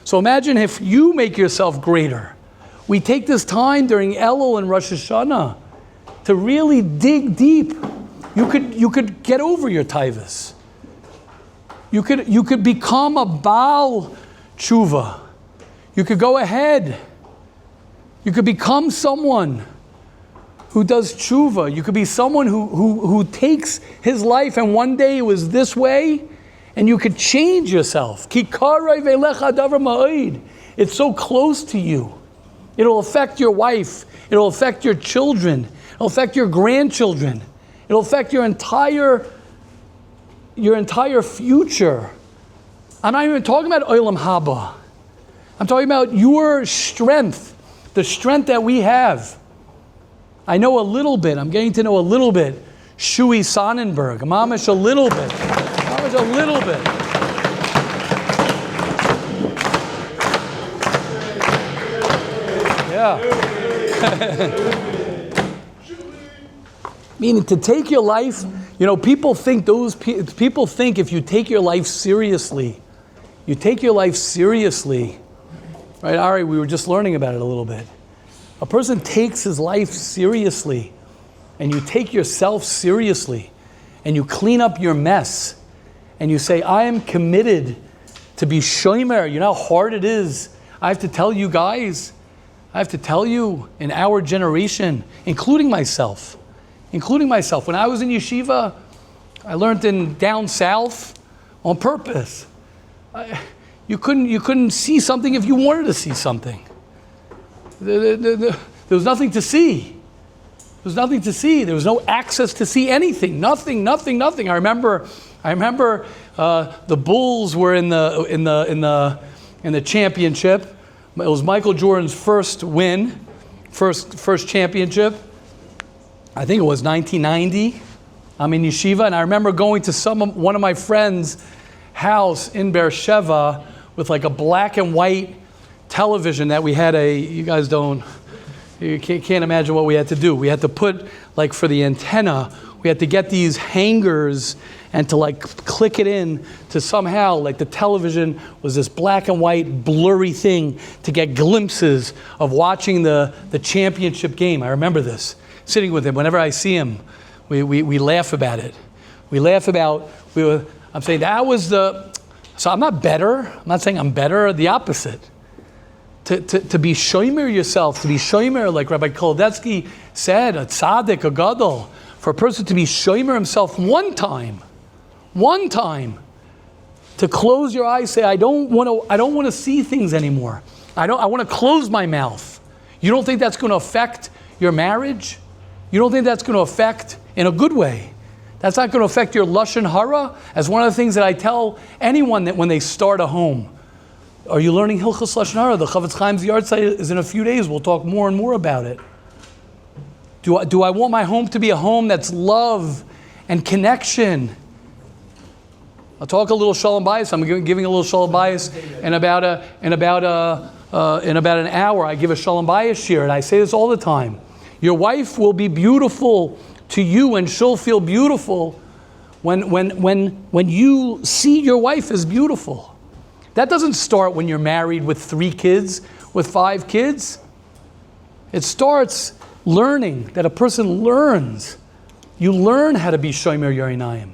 So imagine if you make yourself greater. We take this time during Elul and Rosh Hashanah to really dig deep. You could get over your taivas. You could become a Baal Teshuvah. You could go ahead. You could become someone who does Teshuvah. You could be someone who takes his life and one day it was this way, and you could change yourself. It's so close to you. It'll affect your wife. It'll affect your children. It'll affect your grandchildren. It'll affect your entire future. I'm not even talking about Olam Haba. I'm talking about your strength, the strength that we have. I know a little bit. I'm getting to know a little bit. Shui Sonnenberg. Mamish a little bit. Mamish a little bit. Yeah. Meaning to take your life, people think if you take your life seriously, right, Ari, we were just learning about it a little bit. A person takes his life seriously, and you take yourself seriously, and you clean up your mess, and you say, I am committed to be shomer. You know how hard it is? I have to tell you guys, in our generation, including myself, when I was in yeshiva, I learned in down south on purpose. You couldn't see something if you wanted to see something. There was nothing to see. There was no access to see anything. Nothing. I remember the Bulls were in the championship. It was Michael Jordan's first win, first championship. I think it was 1990. I'm in yeshiva, and I remember going to one of my friends' house in Beersheba with like a black and white television that we had you can't imagine what we had to do. We had to put, like for the antenna, we had to get these hangers and to like click it in to somehow, like the television was this black and white blurry thing to get glimpses of watching the championship game. I remember this, sitting with him. Whenever I see him, we laugh about it. I'm saying that was so I'm not better. I'm not saying I'm better, the opposite. To be shomer yourself, to be shomer, like Rabbi Kolodetsky said, a tzaddik, a gadol, for a person to be shomer himself one time, to close your eyes, say, I don't want to see things anymore. I want to close my mouth. You don't think that's going to affect your marriage? You don't think that's going to affect in a good way? That's not going to affect your lashon hara? As one of the things that I tell anyone that when they start a home, are you learning Hilchos Lashon Hara? The Chavetz Chaim's yard site is in a few days. We'll talk more and more about it. Do I want my home to be a home that's love and connection? I'll talk a little shalom bayis. I'm giving a little shalom bayis in about an hour. I give a shalom bayis shiur, and I say this all the time. Your wife will be beautiful to you, and she'll feel beautiful when you see your wife as beautiful. That doesn't start when you're married with 3 kids, with 5 kids. It starts learning, that a person learns. You learn how to be shomer your einayim.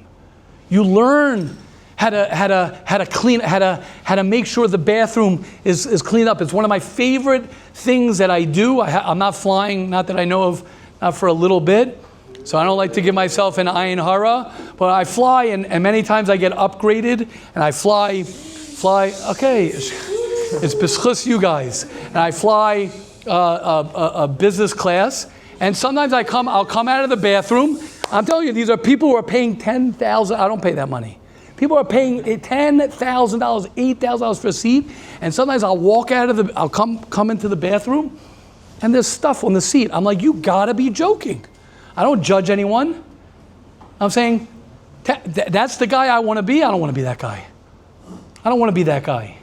You learn how to clean, how to make sure the bathroom is cleaned up. It's one of my favorite things that I do. I'm not flying, not that I know of, not for a little bit. So I don't like to give myself an ayin hara, but I fly, and many times I get upgraded, and I fly, okay, it's b'schus you guys, and I fly a business class, and sometimes I'll come out of the bathroom. I'm telling you, these are people who are paying $10,000. I don't pay that money. People are paying $10,000, $8,000 for a seat, and sometimes I'll come into the bathroom, and there's stuff on the seat. I'm like, you gotta be joking. I don't judge anyone. I'm saying, that's the guy I want to be. I don't want to be that guy. I don't want to be that guy.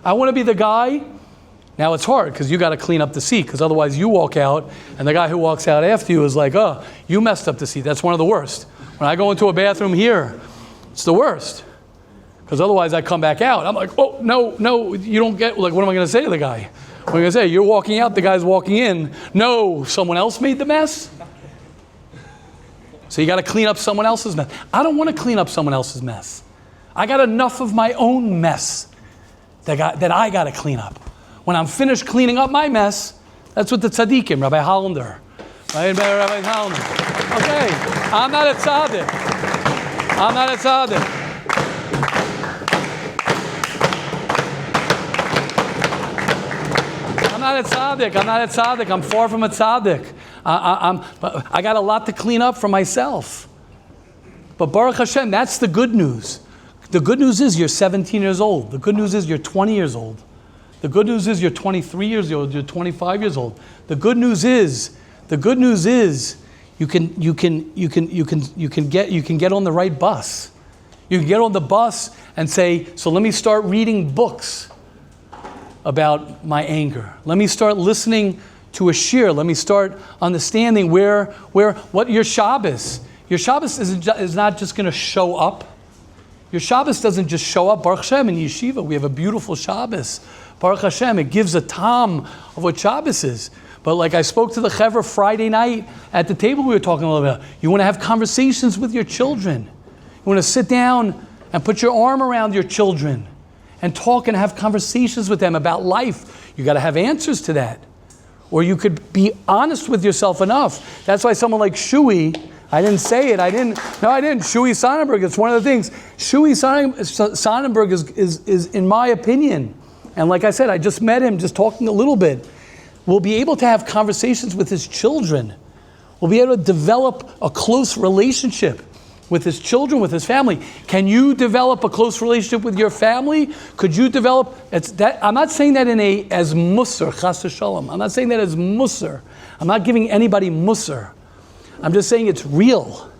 I want to be the guy. Now it's hard because you got to clean up the seat, because otherwise you walk out and the guy who walks out after you is like, oh, you messed up the seat. That's one of the worst. When I go into a bathroom here, it's the worst. Because otherwise I come back out. I'm like, oh, no, you don't get, like, what am I going to say to the guy? What am I going to say? You're walking out, the guy's walking in. No, someone else made the mess? So you got to clean up someone else's mess. I don't want to clean up someone else's mess. I got enough of my own mess that I got to clean up. When I'm finished cleaning up my mess, that's what the tzaddikim, Rabbi Hollander, right? Rabbi Hollander. Okay, I'm not a tzaddik. I'm not a tzaddik. I'm not a tzaddik. I'm far from a tzaddik. I got a lot to clean up for myself. But Baruch Hashem, that's the good news. The good news is you're 17 years old. The good news is you're 20 years old. The good news is you're 23 years old. You're 25 years old. The good news is you can get on the right bus. You can get on the bus and say, so let me start reading books about my anger. Let me start listening to a shiur. Let me start understanding what your Shabbos. Your Shabbos is not just going to show up. Your Shabbos doesn't just show up. Baruch Hashem, in Yeshiva, we have a beautiful Shabbos. Baruch Hashem, it gives a tam of what Shabbos is. But like I spoke to the Chevra Friday night at the table, we were talking a little bit. You want to have conversations with your children. You want to sit down and put your arm around your children and talk and have conversations with them about life. You got to have answers to that. Or you could be honest with yourself enough. That's why someone like Shui, I didn't say it. I didn't. Shui Sonnenberg, it's one of the things. Shui Sonnenberg is, in my opinion, and like I said, I just met him, just talking a little bit, will be able to have conversations with his children. Will be able to develop a close relationship with his children, with his family. Can you develop a close relationship with your family? Could you develop, I'm not saying that as musar, chas v'shalom. I'm not saying that as musar. I'm not giving anybody musar. I'm just saying it's real.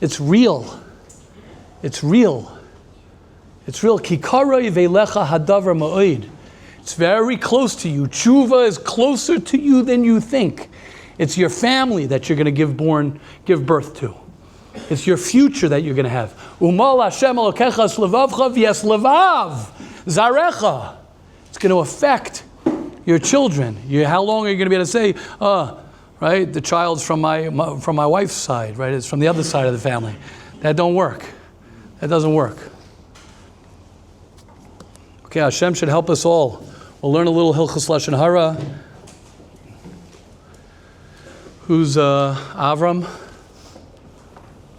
It's real. It's real. It's real. Kikaroi veilecha hadavar ma'od. It's very close to you. Teshuvah is closer to you than you think. It's your family that you're going to give birth to. It's your future that you're going to have. Umal Hashem Elokecha slevavcha v'yes levav zarecha. It's going to affect your children. How long are you going to be able to say, right? The child's from my wife's side, right? It's from the other side of the family. That don't work. That doesn't work. Okay, Hashem should help us all. We'll learn a little Hilchos Lashon Hara. Who's Avram?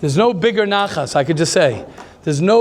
There's no bigger nachas, I could just say. There's no